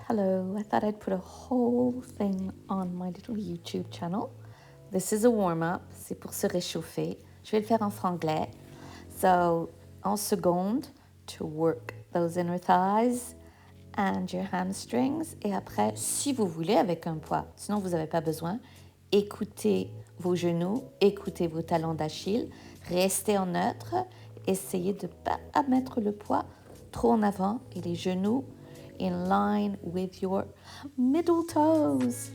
Hello, I thought I'd put a whole thing on my little YouTube channel. This is a warm-up, c'est pour se réchauffer. Je vais le faire en franglais. So, en seconde, to work those inner thighs and your hamstrings. Et après, si vous voulez, avec un poids, sinon vous n'avez pas besoin, écoutez vos genoux, écoutez vos talons d'Achille, restez en neutre, essayez de ne pas mettre le poids trop en avant et les genoux in line with your middle toes.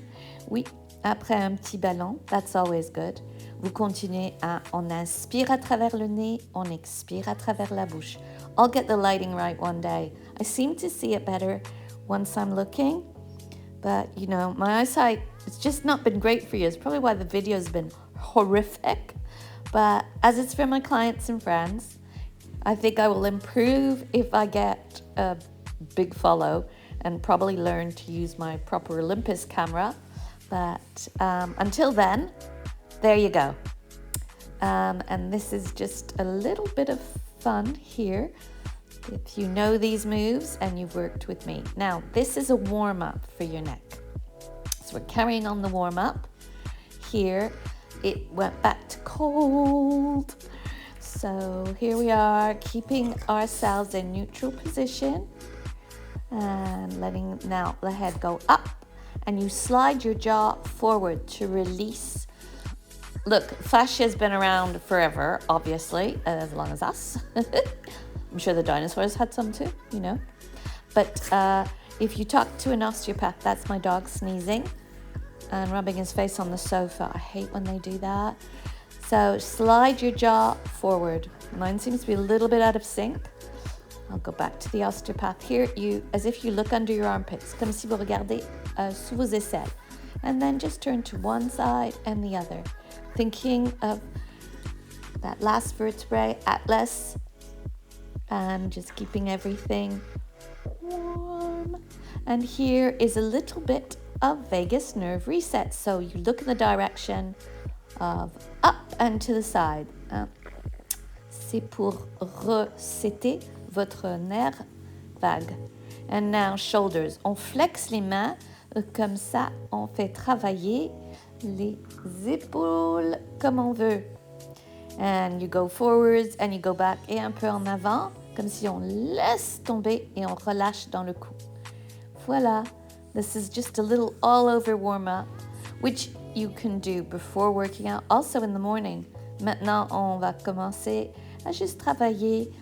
Oui, après un petit ballon, that's always good. Vous continuez on inspire à travers le nez, on expire à travers la bouche. I'll get the lighting right one day. I seem to see it better once I'm looking, but you know, my eyesight, it's just not been great for years. Probably why the video's been horrific. But as it's for my clients and friends, I think I will improve if I get a big follow and probably learn to use my proper Olympus camera. But until then, there you go. And this is just a little bit of fun here if you know these moves and you've worked with me. Now, this is a warm-up for your neck. So we're carrying on the warm-up. Here, it went back to cold. So here we are, keeping ourselves in neutral position and letting now the head go up, and you slide your jaw forward to release. Look, fascia has been around forever, obviously, as long as us. I'm sure the dinosaurs had some too, you know. But if you talk to an osteopath, that's my dog sneezing and rubbing his face on the sofa. I hate when they do that. So slide your jaw forward. Mine seems to be a little bit out of sync. I'll go back to the osteopath. Here, as if you look under your armpits, comme si vous regardez sous vos aisselles. And then just turn to one side and the other, thinking of that last vertebrae, atlas, and just keeping everything warm. And here is a little bit of vagus nerve reset. So you look in the direction of up and to the side. C'est pour resetter votre nerf vague. And now shoulders. On flexe les mains, comme ça on fait travailler les épaules comme on veut. And you go forwards and you go back et un peu en avant, comme si on laisse tomber et on relâche dans le cou. Voilà. This is just a little all-over warm-up, which you can do before working out, also in the morning. Maintenant, on va commencer à juste travailler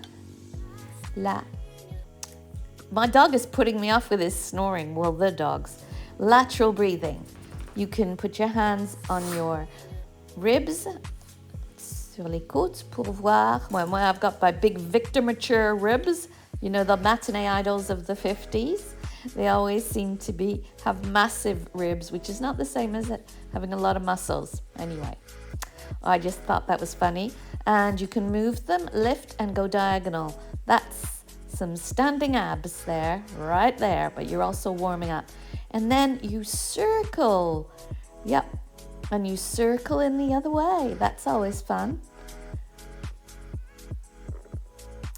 là. My dog is putting me off with his snoring. Well, the dogs. Lateral breathing. You can put your hands on your ribs, sur les côtes, pour voir. Moi, I've got my big Victor Mature ribs. You know, the matinee idols of the 50s. They always seem to have massive ribs, which is not the same as having a lot of muscles. Anyway, I just thought that was funny. And you can move them, lift and go diagonal. That's some standing abs there, right there, but you're also warming up. And then you circle. Yep. And you circle in the other way. That's always fun.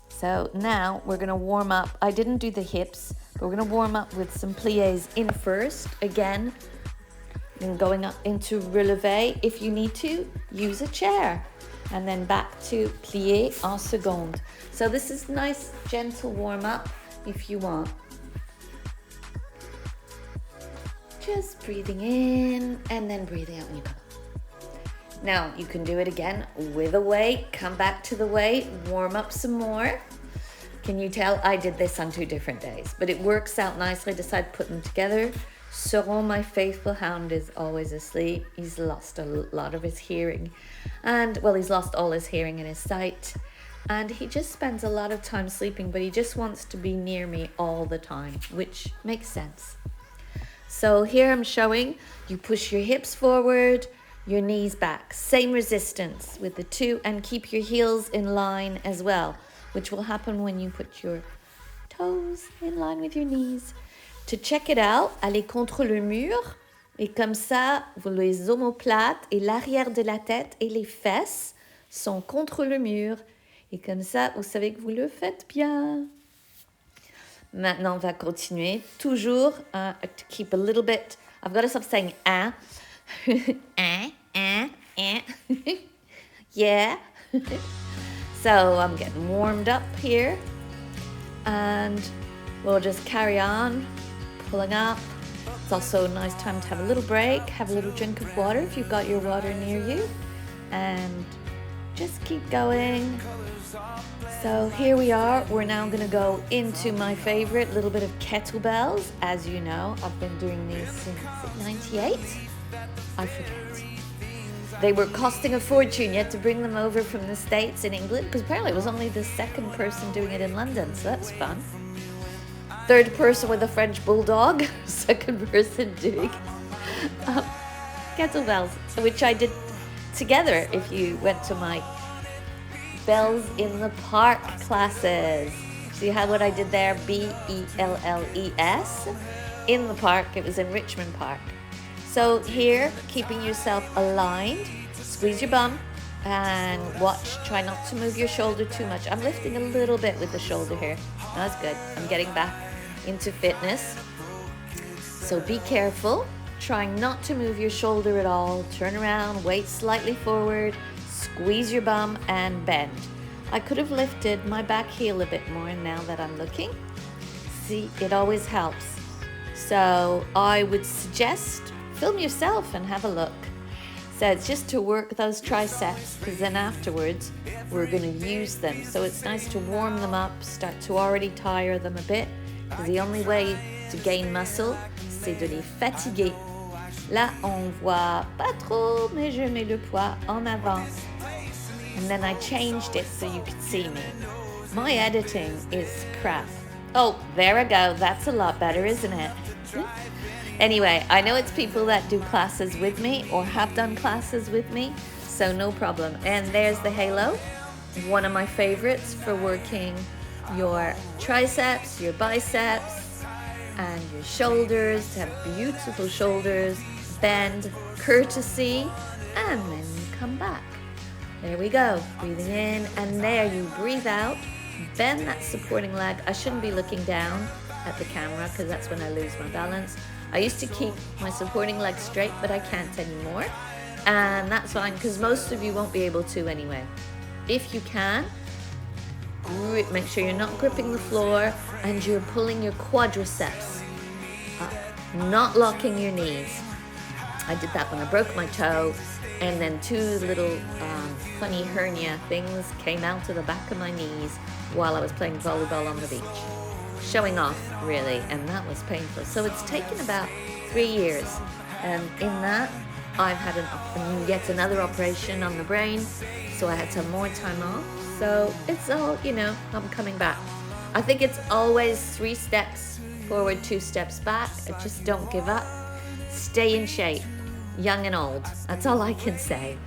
So now we're going to warm up. I didn't do the hips, but we're going to warm up with some pliés in first. Again, and going up into relevé. If you need to, use a chair. And then back to plié en seconde. So this is nice, gentle warm up if you want. Just breathing in and then breathing out when you come up. Now you can do it again with a weight. Come back to the weight, warm up some more. Can you tell I did this on 2 different days? But it works out nicely. I decided to put them together. Sean, my faithful hound, is always asleep. He's lost a lot of his hearing. And, well, he's lost all his hearing and his sight. And he just spends a lot of time sleeping, but he just wants to be near me all the time, which makes sense. So here I'm showing you push your hips forward, your knees back. Same resistance with the 2, and keep your heels in line as well, which will happen when you put your toes in line with your knees. To check it out, allez contre le mur et comme ça, les omoplates et l'arrière de la tête et les fesses sont contre le mur. Et comme ça, vous savez que vous le faites bien. Maintenant, on va continuer. Toujours to keep a little bit. I've got to stop saying ah. Yeah. So I'm getting warmed up here. And we'll just carry on, pulling up. It's also a nice time to have a little break, have a little drink of water if you've got your water near you. And just keep going. So here we are. We're now going to go into my favorite little bit of kettlebells. As you know, I've been doing these since 98. I forget. They were costing a fortune. You had to bring them over from the States in England because apparently it was only the second person doing it in London. So that's fun. Third person with a French bulldog. Second person doing kettlebells, which I did together if you went to my Bells in the Park classes. See how what I did there? BELLES. In the park. It was in Richmond Park. So here, keeping yourself aligned, squeeze your bum and watch. Try not to move your shoulder too much. I'm lifting a little bit with the shoulder here. That's good. I'm getting back into fitness. So be careful. Trying not to move your shoulder at all. Turn around, weight slightly forward, squeeze your bum and bend. I could have lifted my back heel a bit more now that I'm looking. See, it always helps. So I would suggest film yourself and have a look. So it's just to work those triceps because then afterwards we're going to use them. So it's nice to warm them up, start to already tire them a bit. Because the only way to gain muscle, c'est de les fatiguer. Là, on voit pas trop, mais je mets le poids en avant. And then I changed it so you could see me. My editing is crap. Oh, there I go. That's a lot better, isn't it? Anyway, I know it's people that do classes with me or have done classes with me, so no problem. And there's the halo, one of my favorites for working your triceps, your biceps, and your shoulders, to have beautiful shoulders, bend, courtesy, and then you come back. There we go, breathing in, and there you breathe out, bend that supporting leg. I shouldn't be looking down at the camera because that's when I lose my balance. I used to keep my supporting leg straight, but I can't anymore. And that's fine because most of you won't be able to anyway. If you can, make sure you're not gripping the floor and you're pulling your quadriceps up, not locking your knees. I did that when I broke my toe, and then two little funny hernia things came out of the back of my knees while I was playing volleyball on the beach. Showing off, really, and that was painful. So it's taken about 3 years, and in that, I've had yet another operation on the brain, so I had to have more time off. So it's all, I'm coming back. I think it's always 3 steps forward, 2 steps back. Just don't give up. Stay in shape, young and old. That's all I can say.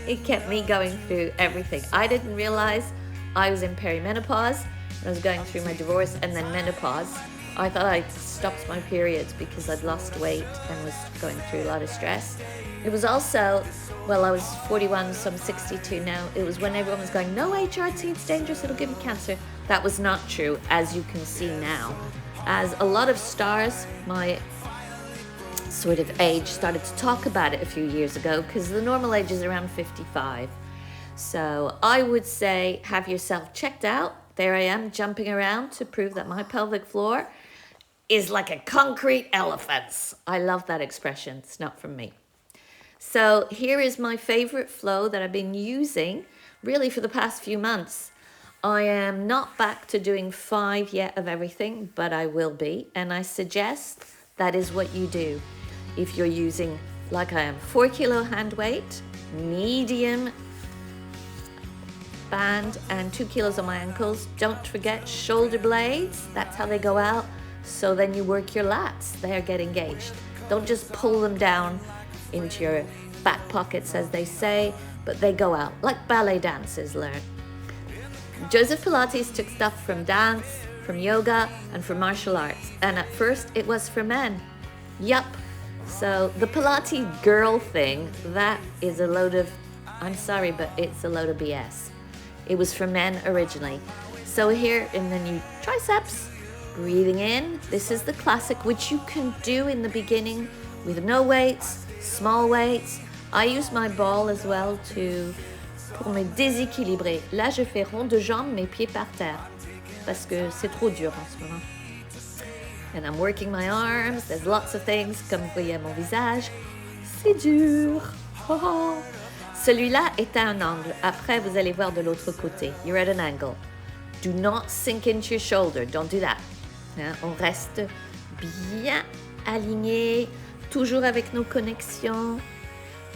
It kept me going through everything. I didn't realize I was in perimenopause. I was going through my divorce and then menopause. I thought I'd stopped my periods because I'd lost weight and was going through a lot of stress. It was also, I was 41, so I'm 62 now. It was when everyone was going, no HRT, it's dangerous, it'll give you cancer. That was not true, as you can see now. As a lot of stars, my sort of age, started to talk about it a few years ago because the normal age is around 55. So I would say have yourself checked out. There I am jumping around to prove that my pelvic floor is like a concrete elephant. I love that expression. It's not from me. So here is my favorite flow that I've been using really for the past few months. I am not back to doing 5 yet of everything, but I will be. And I suggest that is what you do. If you're using, like I am, 4 kilo hand weight, medium band and 2 kilos on my ankles. Don't forget shoulder blades. That's how they go out. So then you work your lats. They get engaged. Don't just pull them down into your back pockets, as they say, but they go out like ballet dancers learn. Joseph Pilates took stuff from dance, from yoga, and from martial arts. And at first it was for men. Yup. So the Pilates girl thing, that is a load of, I'm sorry, but it's a load of BS. It was for men originally. So here, and then you triceps, Breathing in. This is the classic, which you can do in the beginning with no weights, small weights. I use my ball as well pour me déséquilibrer. Là, je fais rond de jambes, mes pieds par terre, parce que c'est trop dur en ce moment. And I'm working my arms. There's lots of things. Comme vous voyez à mon visage, c'est dur. Oh. Celui-là est à un angle. Après, vous allez voir de l'autre côté. You're at an angle. Do not sink into your shoulder. Don't do that. Hein? On reste bien aligné, toujours avec nos connexions.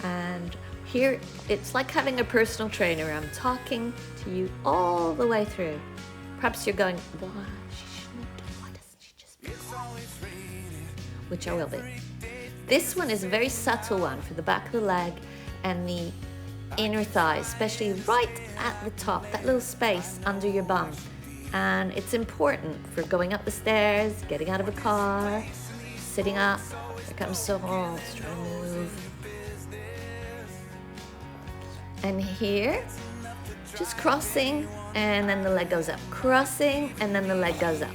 And here, it's like having a personal trainer. I'm talking to you all the way through. Perhaps you're going, why doesn't she just be quiet? Which I will be. This one is a very subtle one for the back of the leg and the inner thigh, especially right at the top, that little space under your bum. And it's important for going up the stairs, getting out of a car, sitting up. Here comes Sorange, trying to move. And here, just crossing, and then the leg goes up. Crossing, and then the leg goes up.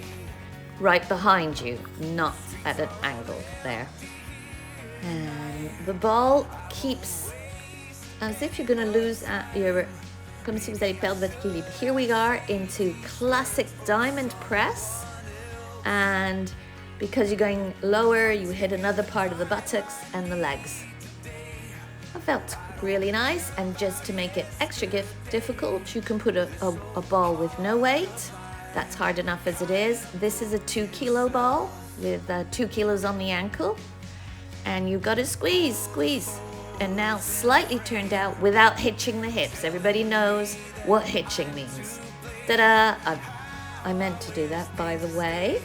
Right behind you, not at an angle there. And the ball keeps as if you're going to lose comme si vous allez perdre votre équilibre. Here we are into classic diamond press. And because you're going lower, you hit another part of the buttocks and the legs. I felt really nice, and just to make it extra difficult, you can put a ball with no weight. That's hard enough as it is. This is a 2 kilo ball with 2 kilos on the ankle, and you've got to squeeze. And now slightly turned out without hitching the hips. Everybody knows what hitching means. Ta-da! I meant to do that, by the way.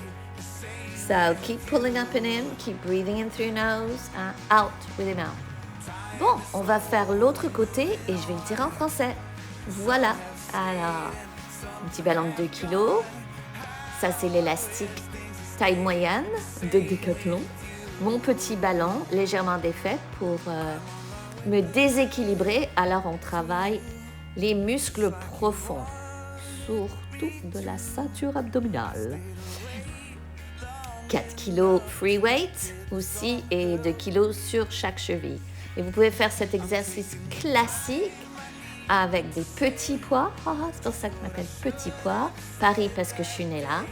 So keep pulling up and in, keep breathing in through your nose, out with your mouth. Bon, on va faire l'autre côté et je vais le tirer en français. Voilà. Alors, un petit ballon de 2 kilos. Ça, c'est l'élastique taille moyenne de Décathlon. Mon petit ballon légèrement défait pour me déséquilibrer. Alors, on travaille les muscles profonds, surtout de la ceinture abdominale. 4 kilos free weight aussi et 2 kilos sur chaque cheville. Et vous pouvez faire cet exercice classique avec des petits poids. C'est pour ça que je m'appelle petit poids. Paris parce que je suis née là.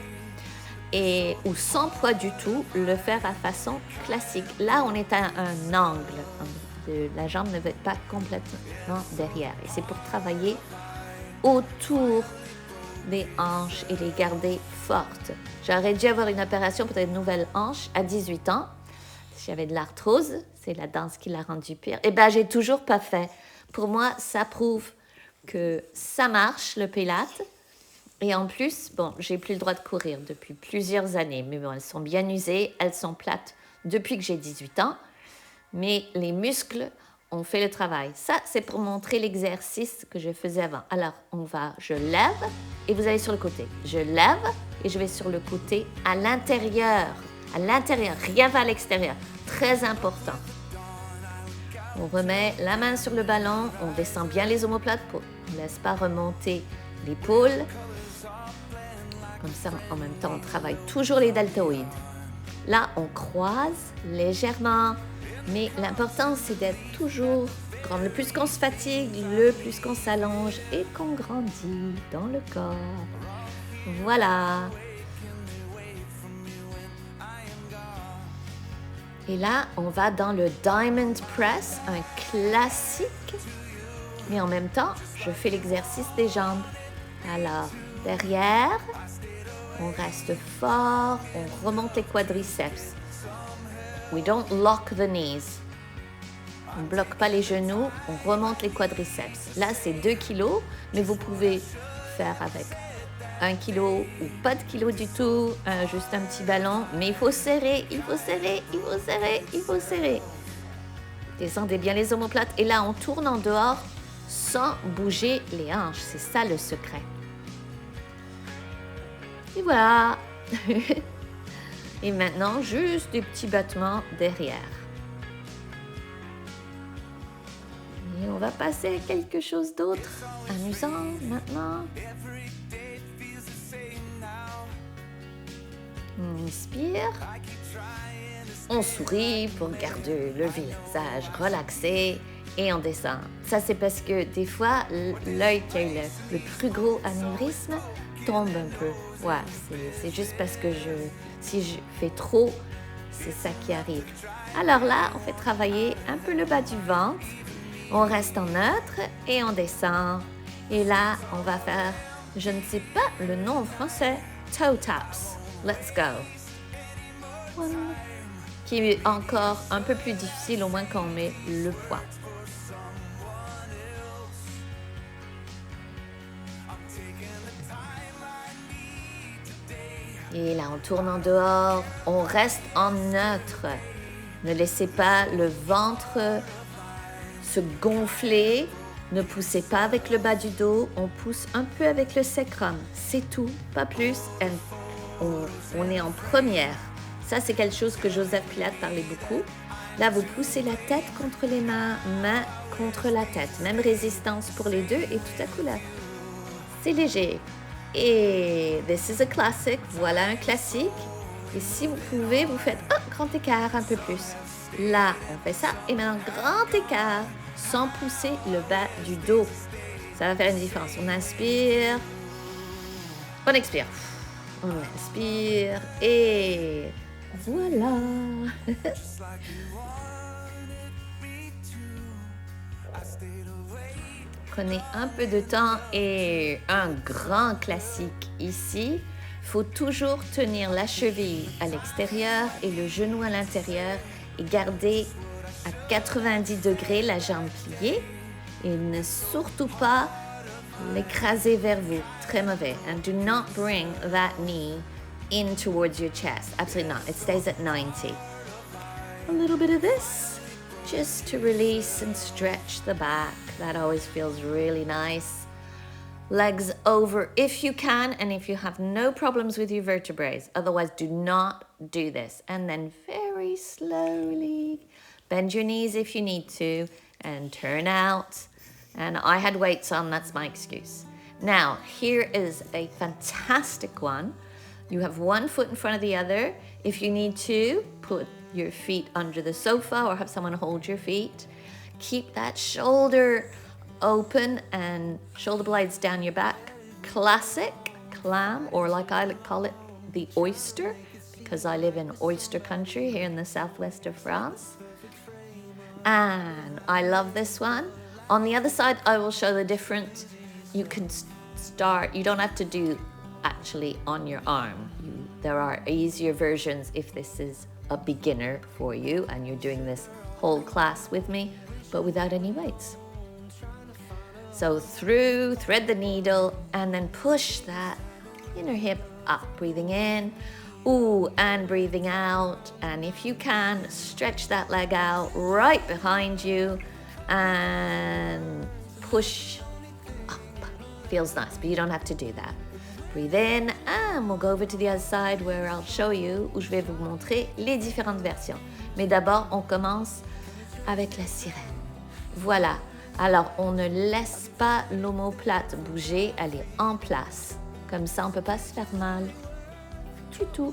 Ou sans poids du tout, le faire à façon classique. Là, on est à un angle. La jambe ne va pas complètement derrière. Et c'est pour travailler autour des hanches et les garder fortes. J'aurais dû avoir une opération pour une nouvelle hanche à 18 ans. J'avais de l'arthrose, c'est la danse qui l'a rendu pire. Et bien, j'ai toujours pas fait. Pour moi, ça prouve que ça marche, le Pilates. Et en plus, bon, j'ai plus le droit de courir depuis plusieurs années. Mais bon, elles sont bien usées, elles sont plates depuis que j'ai 18 ans. Mais les muscles ont fait le travail. Ça, c'est pour montrer l'exercice que je faisais avant. Alors, je lève et vous allez sur le côté. Je lève et je vais sur le côté à l'intérieur. À l'intérieur, rien va à l'extérieur. Très important. On remet la main sur le ballon, on descend bien les omoplates, on ne laisse pas remonter l'épaule. Comme ça, en même temps, on travaille toujours les deltoïdes. Là, on croise légèrement, mais l'important, c'est d'être toujours grand. Le plus qu'on se fatigue, le plus qu'on s'allonge et qu'on grandit dans le corps. Voilà. Et là, on va dans le Diamond Press, un classique. Mais en même temps, je fais l'exercice des jambes. Alors, derrière, on reste fort, on remonte les quadriceps. We don't lock the knees. On ne bloque pas les genoux, on remonte les quadriceps. Là, c'est 2 kilos, mais vous pouvez faire avec 1 kilo ou pas de kilo du tout, juste un petit ballon. Mais il faut serrer, il faut serrer, il faut serrer, il faut serrer. Descendez bien les omoplates. Et là, on tourne en dehors sans bouger les hanches. C'est ça le secret. Et voilà. Et maintenant, juste des petits battements derrière. Et on va passer à quelque chose d'autre amusant maintenant. On inspire. On sourit pour garder le visage relaxé et on descend. Ça, c'est parce que des fois, l'œil qui a eu le plus gros anévrisme tombe un peu. Ouais, c'est juste parce que si je fais trop, c'est ça qui arrive. Alors là, on fait travailler un peu le bas du ventre. On reste en neutre et on descend. Et là, on va faire, je ne sais pas le nom en français, toe taps. Let's go. One. Qui est encore un peu plus difficile au moins quand on met le poids. Et là, on tourne en dehors, on reste en neutre. Ne laissez pas le ventre se gonfler. Ne poussez pas avec le bas du dos, on pousse un peu avec le sacrum. C'est tout, pas plus. On est en première. Ça, c'est quelque chose que Joseph Pilates parlait beaucoup. Là, vous poussez la tête contre les mains, main contre la tête. Même résistance pour les deux. Et tout à coup, là, c'est léger. Et this is a classic. Voilà un classique. Et si vous pouvez, vous faites un grand écart un peu plus. Là, on fait ça. Et maintenant, grand écart sans pousser le bas du dos. Ça va faire une différence. On inspire. On expire. On inspire. Et voilà. Prenez un peu de temps et un grand classique ici. Il faut toujours tenir la cheville à l'extérieur et le genou à l'intérieur et garder à 90 degrés la jambe pliée et ne surtout pas l'écraser vers vous. Très mauvais. And do not bring that knee in towards your chest. Absolutely not. It stays at 90. A little bit of this just to release and stretch the back. That always feels really nice. Legs over if you can and if you have no problems with your vertebrae. Otherwise, do not do this. And then very slowly bend your knees if you need to and turn out. And I had weights on, that's my excuse. Now, here is a fantastic one. You have one foot in front of the other. If you need to, put your feet under the sofa or have someone hold your feet. Keep that shoulder open and shoulder blades down your back. Classic clam, or like I call it, the oyster, because I live in oyster country here in the southwest of France. And I love this one. On the other side, I will show the different. You can start, you don't have to do actually on your arm. There are easier versions if this is a beginner for you and you're doing this whole class with me, but without any weights. So through, thread the needle, and then push that inner hip up, breathing in, ooh, and breathing out. And if you can, stretch that leg out right behind you and push up. Feels nice, but you don't have to do that. Breathe in, and we'll go over to the other side where I'll show you, où je vais vous montrer les différentes versions. Mais d'abord, on commence avec la sirène. Voilà. Alors, on ne laisse pas l'omoplate bouger, elle est en place. Comme ça, on ne peut pas se faire mal du tout.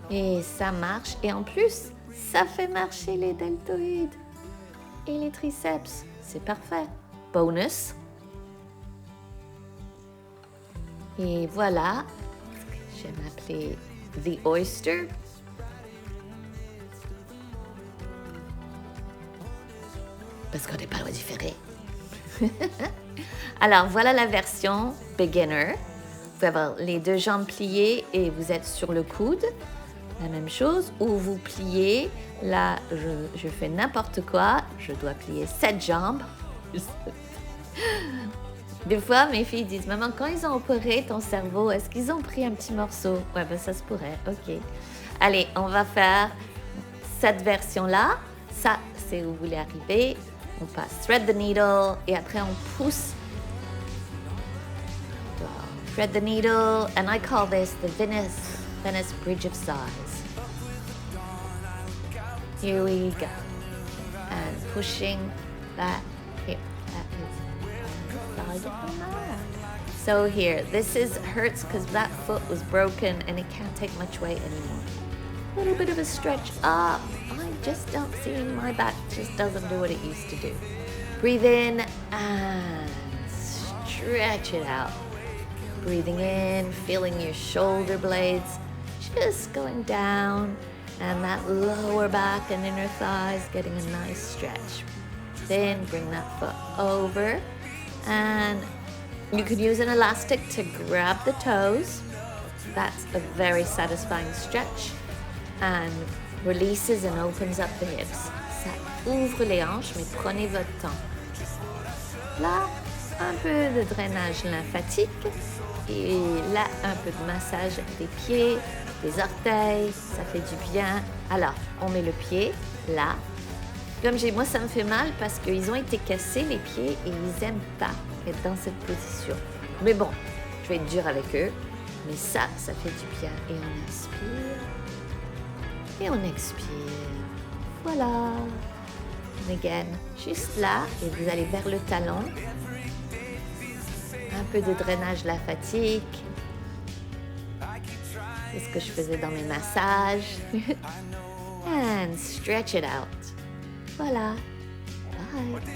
Et ça marche. Et en plus, ça fait marcher les deltoïdes et les triceps. C'est parfait. Bonus. Et voilà. Je vais m'appeler The Oyster. Parce qu'on n'est pas loin différé. Alors, voilà la version beginner. Vous pouvez avoir les deux jambes pliées et vous êtes sur le coude. La même chose. Ou vous pliez. Là, je fais n'importe quoi. Je dois plier 7 jambes. Des fois, mes filles disent « Maman, quand ils ont opéré ton cerveau, est-ce qu'ils ont pris un petit morceau ?» Ouais, ben ça se pourrait. OK. Allez, on va faire cette version-là. Ça, c'est où vous voulez arriver. On passe thread the needle et après on pousse. Thread the needle, and I call this the Venice Bridge of Sighs. Here we go. And pushing that hip. That is on the side of the mat. So here, this is hurts because that foot was broken and it can't take much weight anymore. A little bit of a stretch up. I just don't see, my back just doesn't do what it used to do. Breathe in and stretch it out. Breathing in, feeling your shoulder blades just going down, and that lower back and inner thighs getting a nice stretch. Then bring that foot over, and you could use an elastic to grab the toes. That's a very satisfying stretch, and releases and opens up the hips. Ça ouvre les hanches, mais prenez votre temps. Là, un peu de drainage lymphatique, et là, un peu de massage des pieds, des orteils, ça fait du bien. Alors, on met le pied là. Comme moi, ça me fait mal parce qu'ils ont été cassés, les pieds, et ils n'aiment pas être dans cette position. Mais bon, je vais être dure avec eux. Mais ça fait du bien. Et on inspire. Et on expire. Voilà. And again, juste là, et vous allez vers le talon. Un peu de drainage lymphatique. C'est ce que je faisais dans mes massages. And stretch it out. Voilà. Bye.